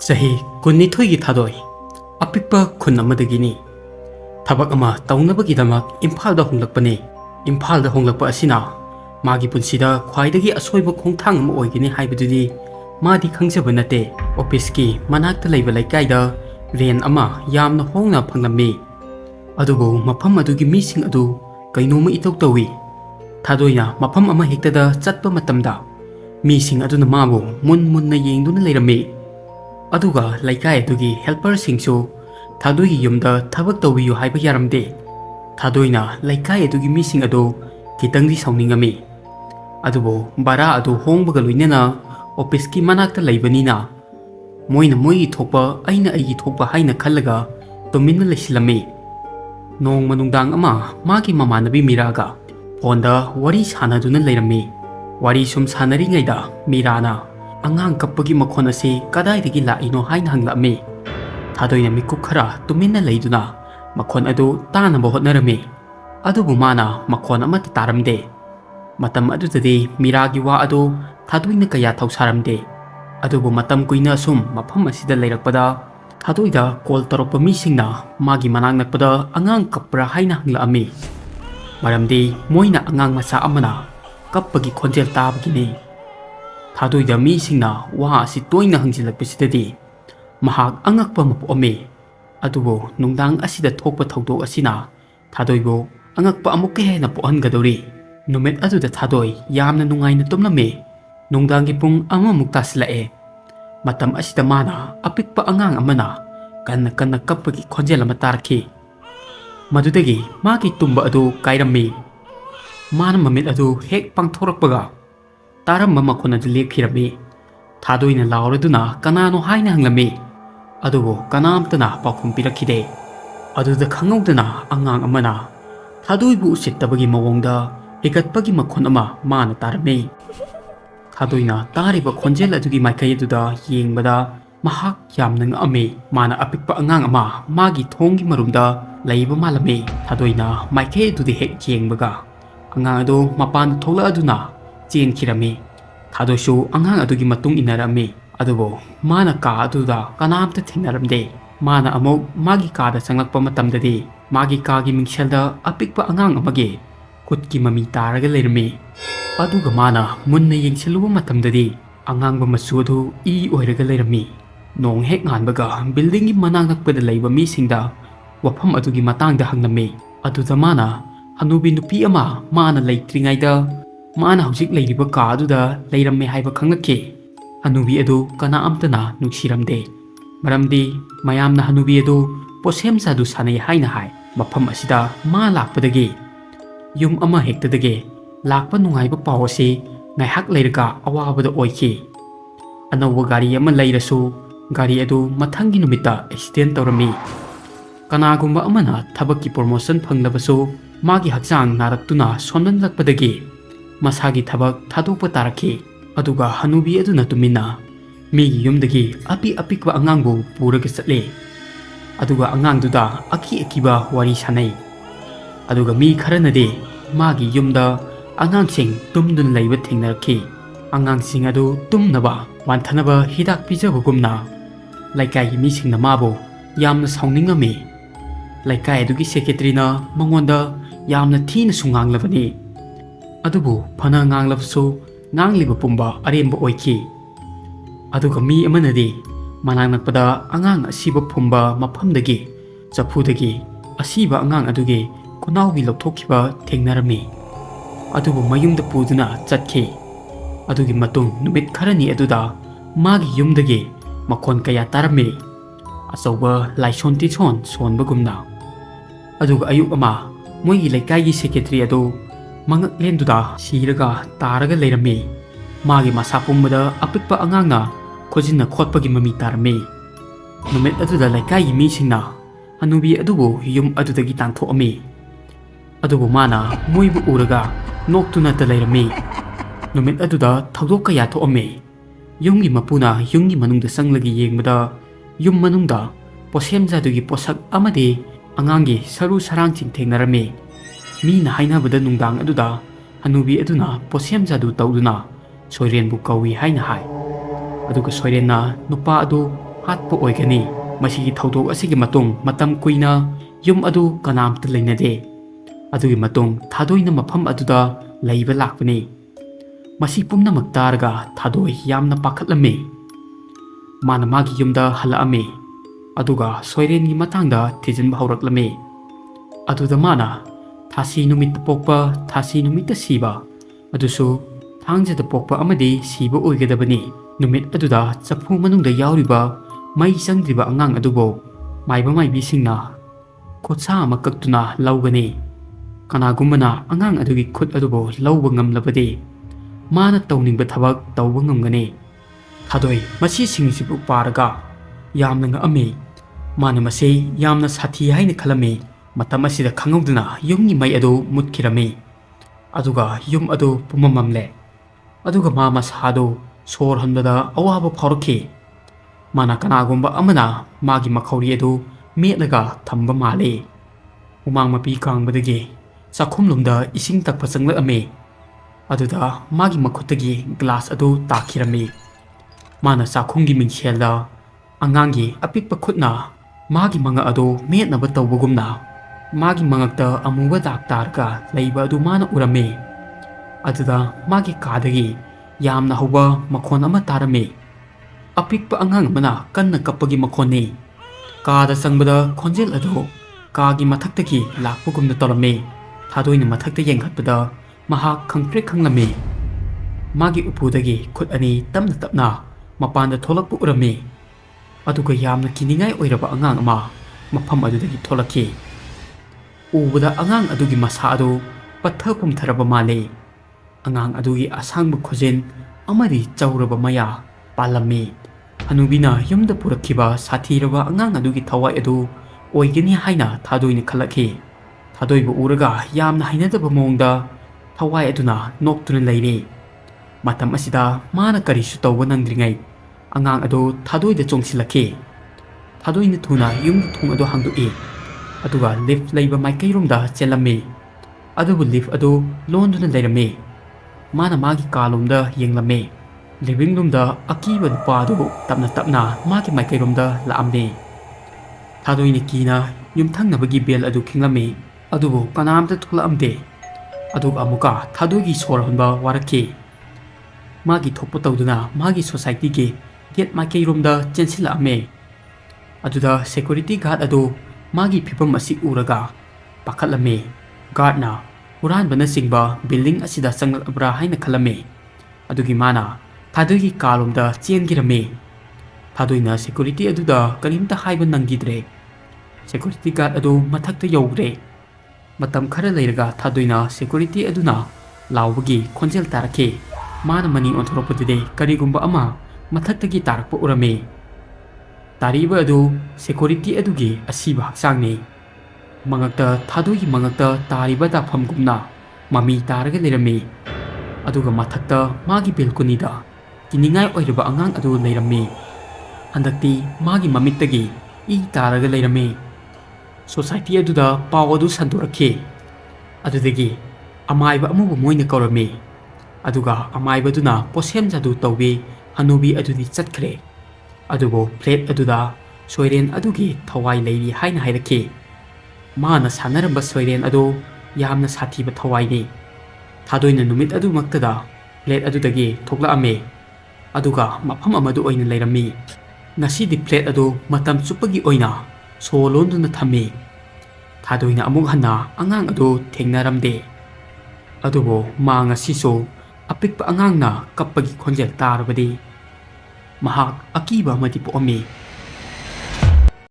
Sahi kunnithoigi Thadoi apikpa khun amadagini thabak ama taunabagidamak Imphal da honglakpani. Imphal da honglakpa asina magi punsida khwaidagi asoiba khongthang ama oigini haibadudi madi khangjaba nate. Office ki manakta leiba laikaida ren ama yamna hongna phanglammi, adubu mafam adugi mising adu kainoma itok tawi. Thadoina mafam ama hektada chatpa matamda mising aduna mabu munna yengduna leirammi. Aduga laikai adugi helper singsu Thadoi yumda thabak tawiyu haiba yaramde. Thadoina laikai adugi mising adu kitangdi sauningami, adubu bara adu hongbaga loinena office ki manakta leibanina moina moigi thokpa aina aigi thokpa haina khallaga tuminna leisilami. Nong manungdang ama magi mamanabi Miraga phonda wari sanaduna leirammi. Wari sum sanari ngaida Mirana angang kappagi makhon ase kadaidagi laino haina hanglami. Thadoina mikup khara tuminna leiduna makhon adu tanaba hotnarami, adubu mana makhon amata taramde. Matam adudadi Miragi wa adu Thadoina kaya thausaramde. Adubu matam kuina sum mafam asida leirakpada Thadoida call taropa misingna magi manang nakpada angang kapra haina hanglami. Maramdi moina angang masa amana kappagi khonjel tabagini. Thadoida misingna wa asi toina hangjilakpasidadi mahak angakpa mapuami. Adubu nungdang asida thokpa thaudok asina Thadoibu angakpa amukka hena puhangadori. Numit aduda Thadoi yamna nungaina tumlami. Nungdangi pung amamuk tasilae. Matam asida mana apikpa angang amana kanna kappagi khonjel ama tarki. Madudagi magi tumba adu kairammi. Mana mamit adu hek pangthorakpaga taramba makhon adu lepkhirami. Thadoina lauraduna kanano haina hanglami, adubu kanamtana pakhum pirakhide. Aduda khangawdana angang amana Thadoibu usittabagi mawongda higatpagi makhon ama mana tarami. Thadoina tariba khonjel adugi maikai aduda yengbada mahak yamna ngami. Mana apikpa angang ama magi thonggi marumda leiba malami. Thadoina maikai adudi hek yengbaga angang adu mapan thokla aduna chenkirami. Thadoisu angang adugi matung inarami, adubu mana ka aduda kanamta thingnaramde. Mana amuk magi kada changlakpa matamdadi magi kagi mingselda apikpa angang amagi kutki mami taraga leirami. Aduga mana munna yengsiluba matamdadi angangba masu adu I oiraga leirami. Nong hek nganbaga buildingi manang nakpada leiba misingda wafam adugi matangda hangnami. Aduda mana hanubi nupi ama mana leitringaida mana hawjik leiriba ka aduda leiramme haiba khanglakki. Hanubi adu kana amtana nungsiramde. Maramdi mayamna hanubi adu posemsa du sanai haina hai. Mafam asida ma lakpadagi yum ama hektadagi lakpa nungaiba paw asi ngaihak leiraga awabada oiki. Anawba gari ama leirasu gari adu mathangi numita accident tawrami. Kanagumba amana thabakki promotion phanglabasu magi hakchang naraktuna sonmanlakpadagi masagi thabak thadokpa tarakhi. Aduga hanubi aduna tumina migi yumdagi apikpa angangbu puraga chatle. Aduga angangduda akiba wari sanai. Aduga mi kharanadi magi yumda angangsing tumdun leiba thengnarakhi. Angangsing adu tumnaba wanthanaba hidak pijabagumna laikai misingna mabu yamna sauningami. Laikai adugi secretary na mangonda yamna thina sunganglabani, adubu phana nganglabsu ngangliba pumba aremba oiki. Aduga mi amanadi manang nakpada angang asiba phumba mafamdagi chafudagi asiba angang adugi kunawgi lokthokkiba thengnarami. Adubu mayumda puduna chatkhi. Adugi matung numit kharani aduda magi yumdagi makhon kaya tarami. Achauba laishon tison sonbagumna. Aduga ayuk ama moigi laikai secretary adu mangak lenduda siraga taraga leirami. Magi masa pumbada apikpa angangna khojinna khotpagi mami tarami. Numit aduda laikai misingna hanubi adubu yum adudagi tanthoami. Adubu mana moibu uraga noktuna ta leirami. Numit aduda thaudok kaya thoami. Yumgi mapuna yumgi manungda sanglagi yengbada yum manungda posemjadugi posak amadi angangi saru sarangching thengnarami. Mina hainabada nungdang aduda hanubi aduna posemjadu tawduna Soiren bu kawi haina hai. Aduga Soiren na nupa adu ꯍꯥꯠꯄ ꯑꯣꯏꯒꯅꯤ꯫ ꯃꯁꯤꯒꯤ ꯊꯧꯗꯣꯛ ꯑꯁꯤꯒꯤ ꯃꯇꯨꯡ ꯃꯇꯝ ꯀꯨꯏꯅ ꯌꯨꯝ ꯑꯗꯨ ꯀꯅꯥꯝꯇ ꯂꯩꯅꯗꯦ꯫ ꯑꯗꯨꯒꯤ ꯃꯇꯨꯡ ꯊꯥꯗꯣꯏꯅ ꯃꯐꯝ ꯑꯗꯨꯗ ꯂꯩꯕ ꯂꯥꯛꯄꯅꯤ꯫ ꯃꯁꯤ ꯄꯨꯝꯅꯃꯛ ꯇꯥꯔꯒ ꯊꯥꯗꯣꯏ ꯌꯥꯝꯅ ꯄꯥꯈꯠꯂꯝꯃꯤ꯫ ꯃꯥꯅ ꯃꯥꯒꯤ ꯌꯨꯝꯗ ꯍꯜꯂꯛꯑꯝꯃꯤ ꯑꯗꯨꯒ ꯁꯣꯏꯔꯦꯟꯒꯤ ꯃꯇꯥꯡꯗ ꯊꯤꯖꯤꯟꯕ ꯍꯧꯔꯛꯂꯝꯃꯤ꯫ ꯑꯗꯨꯗ ꯃꯥꯅ ꯊꯥꯁꯤ ꯅꯨꯃꯤꯠꯇ ꯄꯣꯛꯄ, ꯊꯥꯁꯤ ꯅꯨꯃꯤꯠꯇ ꯁꯤꯕ, ꯑꯗꯨꯁꯨ ꯊꯥꯡꯖꯗ ꯄꯣꯛꯄ ꯑꯃꯗꯤ ꯁꯤꯕ ꯑꯣꯏꯒꯗꯕꯅꯤ꯫ ꯅꯨꯃꯤꯠ ꯑꯗꯨꯗ ꯆꯐꯨ ꯃꯅꯨꯡꯗ ꯌꯥꯎꯔꯤꯕ ꯃꯩ ꯆꯪꯗ꯭ꯔꯤꯕ ꯑꯉꯥꯡ ꯑꯗꯨꯕꯨ ꯃꯥꯏꯕ ꯃꯥꯏꯕꯤꯁꯤꯡꯅ ꯈꯨꯠꯁꯥ ꯑꯃ ꯀꯛꯇꯨꯅ ꯂꯧꯒꯅꯤ꯫ ꯀꯅꯥꯒꯨꯝꯕꯅ ꯑꯉꯥꯡ ꯑꯗꯨꯒꯤ ꯈꯨꯠ ꯑꯗꯨꯕꯨ ꯂꯧꯕ ꯉꯝꯂꯕꯗꯤ ꯃꯥꯅ ꯇꯧꯅꯤꯡꯕ ꯊꯕꯛ ꯇꯧꯕ ꯉꯝꯒꯅꯤ꯫ ꯊꯥꯗꯣꯏ ꯃꯁꯤꯁꯤꯡꯁꯤꯕꯨ ꯄꯥꯔꯒ ꯌꯥꯝꯅ ꯉꯛꯑꯝꯃꯤ꯫ ꯃꯥꯅ ꯃꯁꯤ ꯌꯥꯝꯅ ꯁꯥꯊꯤ ꯍꯥꯏꯅ ꯈꯜꯂꯝꯃꯤ꯫ ꯃꯇꯝ ꯑꯁꯤꯗ ꯈꯪꯍꯧꯗꯅ ꯌꯨꯝꯒꯤ ꯃꯩ ꯑꯗꯨ ꯃꯨꯠꯈꯤꯔꯝꯃꯤ꯫ ꯑꯗꯨꯒ ꯌꯨꯝ ꯑꯗꯨ ꯄꯨꯝꯃꯝꯂꯦ꯫ ꯑꯗꯨꯒ ꯃꯥ ꯃꯁꯥꯗꯨ ꯁꯣꯔ ꯍꯣꯟꯕꯗ ꯑꯋꯥꯕ ꯐꯥꯎꯔꯛꯈꯤ꯫ ꯃꯥꯅ ꯀꯅꯥꯒꯨꯝꯕ ꯑꯃꯅ ꯃꯥꯒꯤ ꯃꯈꯧꯔꯤ ꯑꯗꯨ ꯃꯦꯠꯂꯒ ꯊꯝꯕ ꯃꯥꯜꯂꯤ꯫ ꯍꯨꯃꯥꯡ ꯃꯄꯤ ꯀꯥꯡꯕꯗꯒꯤ ꯆꯥꯛꯈꯨꯝꯂꯣꯝꯗ ꯏꯁꯤꯡ ꯇꯛꯄ ꯆꯪꯂꯛꯑꯝꯃꯤ꯫ ꯑꯗꯨꯗ ꯃꯥꯒꯤ ꯃꯈꯨꯠꯇꯒꯤ ꯒ꯭ꯂꯥꯁ ꯑꯗꯨ ꯇꯥꯈꯤꯔꯝꯃꯤ꯫ ꯃꯥꯅ ꯆꯥꯛꯈꯨꯝꯒꯤ ꯃꯤꯡꯁꯦꯜꯗ ꯑꯉꯥꯡꯒꯤ ꯑꯄꯤꯛꯄ ꯈꯨꯠꯅ ꯃꯥꯒꯤ ꯃꯉꯛ ꯑꯗꯨ ꯃꯦꯠꯅꯕ ꯇꯧꯕꯒꯨꯝꯅ ꯃꯥꯒꯤ ꯃꯉꯛꯇ ꯑꯃꯨꯕ ꯗꯥꯛ ꯇꯥꯔꯒ ꯂꯩꯕ ꯑꯗꯨ ꯃꯥꯅ ꯎꯔꯝꯃꯤ꯫ ꯑꯗꯨꯗ ꯃꯥꯒꯤ ꯀꯥꯗꯒꯤ ꯌꯥꯝꯅ ꯍꯧꯕ ꯃꯈꯣꯟ ꯑꯃ ꯇꯥꯔꯝꯃꯤ꯫ ꯑꯄꯤꯛꯄ ꯑꯉꯥꯡ ꯑꯃꯅ ꯀꯟꯅ ꯀꯞꯄꯒꯤ ꯃꯈꯣꯟꯅꯤ꯫ ꯀꯥꯗ ꯆꯪꯕꯗ ꯈꯣꯟꯖꯦꯜ ꯑꯗꯨ ꯀꯥꯒꯤ ꯃꯊꯛꯇꯒꯤ ꯂꯥꯛꯄꯒꯨꯝꯅ ꯇꯧꯔꯝꯃꯤ꯫ ꯊꯥꯗꯣꯏꯅ ꯃꯊꯛꯇ ꯌꯦꯡꯈꯠꯄꯗ ꯃꯍꯥꯛ ꯈꯪꯄ꯭ꯔꯦꯛ ꯈꯪꯂꯝꯃꯤ꯫ ꯃꯥꯒꯤ ꯎꯄꯨꯗꯒꯤ ꯈꯨꯠ ꯑꯅꯤ ꯇꯞꯅ ꯇꯞꯅ ꯃꯄꯥꯟꯗ ꯊꯣꯛꯂꯛꯄ ꯎꯔꯝꯃꯤ꯫ ꯑꯗꯨꯒ ꯌꯥꯝꯅ ꯀꯤꯅꯤꯡꯉꯥꯏ ꯑꯣꯏꯔꯕ ꯑꯉꯥꯡ ꯑꯃ ꯃꯐꯝ ꯑꯗꯨꯗꯒꯤ ꯊꯣꯛꯂꯛꯈꯤ꯫ ꯎꯕꯗ ꯑꯉꯥꯡ ꯑꯗꯨꯒꯤ ꯃꯁꯥ ꯑꯗꯨ ꯄꯠꯊ ꯄꯨꯝꯊꯔꯕ ꯃꯥꯜꯂꯤ꯫ ꯑꯉꯥꯡ ꯑꯗꯨꯒꯤ ꯑꯁꯥꯡꯕ ꯈꯨꯖꯤꯟ ꯑꯃꯗꯤ ꯆꯧꯔꯕ ꯃꯌꯥ ꯄꯥꯜꯂꯝꯃꯤ꯫ ꯍꯅꯨꯕꯤꯅ ꯌꯨꯝꯗ ꯄꯨꯔꯛꯈꯤꯕ ꯁꯥꯊꯤꯔꯕ ꯑꯉꯥꯡ ꯑꯗꯨꯒꯤ ꯊꯋꯥꯏ ꯑꯗꯨ ꯑꯣꯏꯒꯅꯤ ꯍꯥꯏꯅ ꯊꯥꯗꯣꯏꯅ ꯈꯜꯂꯛꯈꯤ꯫ ꯊꯥꯗꯣꯏꯕꯨ ꯎꯔꯒ ꯌꯥꯝꯅ ꯍꯩꯅꯗꯕ ꯃꯑꯣꯡꯗ ꯊꯋꯥꯏ ꯑꯗꯨꯅ ꯅꯣꯛꯇꯨꯅ ꯂꯩꯔꯤ꯫ ꯃꯇꯝ ꯑꯁꯤꯗ ꯃꯥꯅ ꯀꯔꯤꯁꯨ ꯇꯧꯕ ꯅꯪꯗ꯭ꯔꯤꯉꯩ ꯑꯉꯥꯡ ꯑꯗꯨ ꯊꯥꯗꯣꯏꯗ ꯆꯣꯡꯁꯤꯜꯂꯛꯈꯤ꯫ ꯊꯥꯗꯣꯏꯅ ꯊꯨꯅ ꯌꯨꯝꯒꯤ ꯊꯣꯡ ꯑꯗꯨ ꯍꯥꯡꯗꯣꯛꯏ ꯑꯗꯨꯒ ꯂꯤꯐ ꯂꯩꯕ ꯃꯥꯏꯀꯩꯔꯣꯝꯗ ꯆꯦꯜꯂꯝꯃꯤ꯫ ꯑꯗꯨꯕꯨ ꯂꯤꯐ ꯑꯗꯨ ꯂꯣꯟꯗꯨꯅ ꯂꯩꯔꯝꯃꯤ꯫ ꯃꯥꯅ ꯃꯥꯒꯤ ꯀꯥꯂꯣꯝꯗ ꯌꯦꯡꯂꯝꯃꯤ꯫ ꯂꯤꯚꯤꯡ ꯔꯨꯝꯗ ꯑꯀꯤꯕ ꯅꯨꯄꯥ ꯑꯗꯨ ꯇꯞꯅ ꯇꯞꯅ ꯃꯥꯒꯤ ꯃꯥꯏꯀꯩꯔꯣꯝꯗ ꯂꯥꯛꯑꯝꯃꯤ꯫ ꯊꯥꯗꯣꯏꯅ ꯀꯤꯅ ꯌꯨꯝꯊꯪꯅꯕꯒꯤ ꯕꯦꯜ ꯑꯗꯨ ꯈꯤꯡꯂꯝꯃꯤ ꯑꯗꯨꯕꯨ ꯀꯅꯥꯝꯇ ꯊꯣꯛꯂꯛꯑꯝꯗꯦ꯫ ꯑꯗꯨꯒ ꯑꯃꯨꯛꯀ ꯊꯥꯗꯣꯏꯒꯤ ꯁꯣꯔ ꯍꯣꯟꯕ ꯋꯥꯔꯛꯈꯤ꯫ ꯃꯥꯒꯤ ꯊꯣꯛꯄ ꯇꯧꯗꯨꯅ ꯃꯥꯒꯤ ꯁꯣꯁꯥꯏꯇꯤꯒꯤ ꯒꯦꯠ ꯃꯥꯏꯀꯩꯔꯣꯝꯗ ꯆꯦꯟꯁꯤꯜꯂꯛꯑꯝꯃꯤ꯫ ꯑꯗꯨꯗ ꯁꯦꯀꯨꯔꯤꯇꯤ ꯒꯥꯔꯗ ꯑꯗꯨ ꯃꯥꯒꯤ ꯐꯤꯚꯝ ꯑꯁꯤ ꯎꯔꯒ ꯄꯥꯈꯠꯂꯝꯃꯤ꯫ ꯒꯥꯔꯗꯅ ꯍꯨꯔꯥꯟꯕꯅꯆꯤꯡꯕ ꯕꯤꯜꯗꯤꯡ ꯑꯁꯤꯗ ꯆꯪꯂꯛꯂꯕ꯭ꯔꯥ ꯍꯥꯏꯅ ꯈꯜꯂꯝꯃꯤ꯫ ꯑꯗꯨꯒꯤ ꯃꯥꯅ ꯊꯥꯗꯣꯏꯒꯤ ꯀꯥꯂꯣꯝꯗ ꯆꯦꯟꯈꯤꯔꯝꯃꯤ꯫ ꯊꯥꯗꯣꯏꯅ ꯁꯦꯀꯨꯔꯤꯇꯤ ꯑꯗꯨꯗ ꯀꯔꯤꯝꯇ ꯍꯥꯏꯕ ꯅꯪꯈꯤꯗ꯭ꯔꯦ꯫ ꯁꯦꯀꯨꯔꯤꯇꯤ ꯒꯥꯔꯗ ꯑꯗꯨ ꯃꯊꯛꯇ ꯌꯧꯈ꯭ꯔꯦ꯫ ꯃꯇꯝ ꯈꯔ ꯂꯩꯔꯒ ꯊꯥꯗꯣꯏꯅ ꯁꯦꯀꯨꯔꯤꯇꯤ ꯑꯗꯨꯅ ꯂꯥꯎꯕꯒꯤ ꯈꯣꯟꯖꯦꯜ ꯇꯥꯔꯛꯈꯤ꯫ ꯃꯥꯅ ꯃꯅꯤꯡ ꯑꯣꯟꯊꯣꯔꯛꯄꯗꯗꯤ ꯀꯔꯤꯒꯨꯝꯕ ꯑꯃ ꯃꯊꯛꯇꯒꯤ ꯇꯥꯔꯛꯄ ꯎꯔꯝꯃꯤ꯫ ꯇꯥꯔꯤꯕ ꯑꯗꯨ ꯁꯦꯀꯨꯔꯤꯇꯤ ꯑꯗꯨꯒꯤ ꯑꯁꯤꯕ ꯍꯛꯆꯥꯡꯅꯤ꯫ ꯃꯉꯛꯇ ꯊꯥꯗꯣꯏꯒꯤ ꯃꯉꯛꯇ ꯇꯥꯔꯤꯕ ꯗꯥꯛꯐꯝꯒꯨꯝꯅ ꯃꯃꯤ ꯇꯥꯔꯒ ꯂꯩꯔꯝꯃꯤ꯫ ꯑꯗꯨꯒ ꯃꯊꯛꯇ ꯃꯥꯒꯤ ꯕꯦꯜꯀꯣꯅꯤꯗ ꯀꯤꯅꯤꯡꯉꯥꯏ ꯑꯣꯏꯔꯕ ꯑꯉꯥꯡ ꯑꯗꯨ ꯂꯩꯔꯝꯃꯤ꯫ ꯍꯟꯗꯛꯇꯤ ꯃꯥꯒꯤ ꯃꯃꯤꯠꯇꯒꯤ ꯏ ꯇꯥꯔꯒ ꯂꯩꯔꯝꯃꯤ꯫ ꯁꯣꯁꯥꯏꯇꯤ ꯑꯗꯨꯗ ꯄꯥꯎ ꯑꯗꯨ ꯁꯟꯗꯣꯔꯛꯈꯤ꯫ ꯑꯗꯨꯗꯒꯤ ꯑꯃꯥꯏꯕ ꯑꯃꯕꯨ ꯃꯣꯏꯅ ꯀꯧꯔꯝꯃꯤ꯫ ꯑꯗꯨꯒ ꯑꯃꯥꯏꯕꯗꯨꯅ ꯄꯣꯠꯁꯦꯝ ꯖꯥꯗꯨ ꯇꯧꯕꯤ ꯍꯅꯨꯕꯤ ꯑꯗꯨꯗꯤ ꯆꯠꯈ꯭ꯔꯦ꯫ ꯑꯗꯨꯕꯨ ꯐ꯭ꯂꯦꯠ ꯑꯗꯨꯗ ꯁꯣꯏꯔꯦꯟ ꯑꯗꯨꯒꯤ ꯊꯋꯥꯏ ꯂꯩꯔꯤ ꯍꯥꯏꯅ ꯍꯥꯏꯔꯛꯈꯤ꯫ ꯃꯥꯅ ꯁꯥꯟꯅꯔꯝꯕ ꯁꯣꯏꯔꯦꯟ ꯑꯗꯨ ꯌꯥꯝꯅ ꯁꯥꯊꯤꯕ ꯊꯋꯥꯏꯅꯤ꯫ ꯊꯥꯗꯣꯏꯅ ꯅꯨꯃꯤꯠ ꯑꯗꯨꯃꯛꯇꯗ ꯐ꯭ꯂꯦꯠ ꯑꯗꯨꯗꯒꯤ ꯊꯣꯛꯂꯛꯑꯝꯃꯤ ꯑꯗꯨꯒ ꯃꯐꯝ ꯑꯃꯗ ꯑꯣꯏꯅ ꯂꯩꯔꯝꯃꯤ꯫ ꯉꯁꯤꯗꯤ ꯐ꯭ꯂꯦꯠ ꯑꯗꯨ ꯃꯇꯝ ꯆꯨꯞꯄꯒꯤ ꯑꯣꯏꯅ ꯁꯣ ꯂꯣꯟꯗꯨꯅ ꯊꯝꯃꯤ꯫ ꯊꯥꯗꯣꯏꯅ ꯑꯃꯨꯛ ꯍꯟꯅ ꯑꯉꯥꯡ ꯑꯗꯨ ꯊꯦꯡꯅꯔꯝꯗꯦ꯫ ꯑꯗꯨꯕꯨ ꯃꯥ ꯉꯁꯤꯁꯨ ꯑꯄꯤꯛꯄ ꯑꯉꯥꯡꯅ ꯀꯞꯄꯒꯤ ꯈꯣꯟꯖꯦꯜ ꯇꯥꯔꯕꯗꯤ ꯃꯍꯥꯛ ꯑꯀꯤꯕ ꯑꯃꯗꯤ ꯄꯣꯛꯑꯝꯃꯤ꯫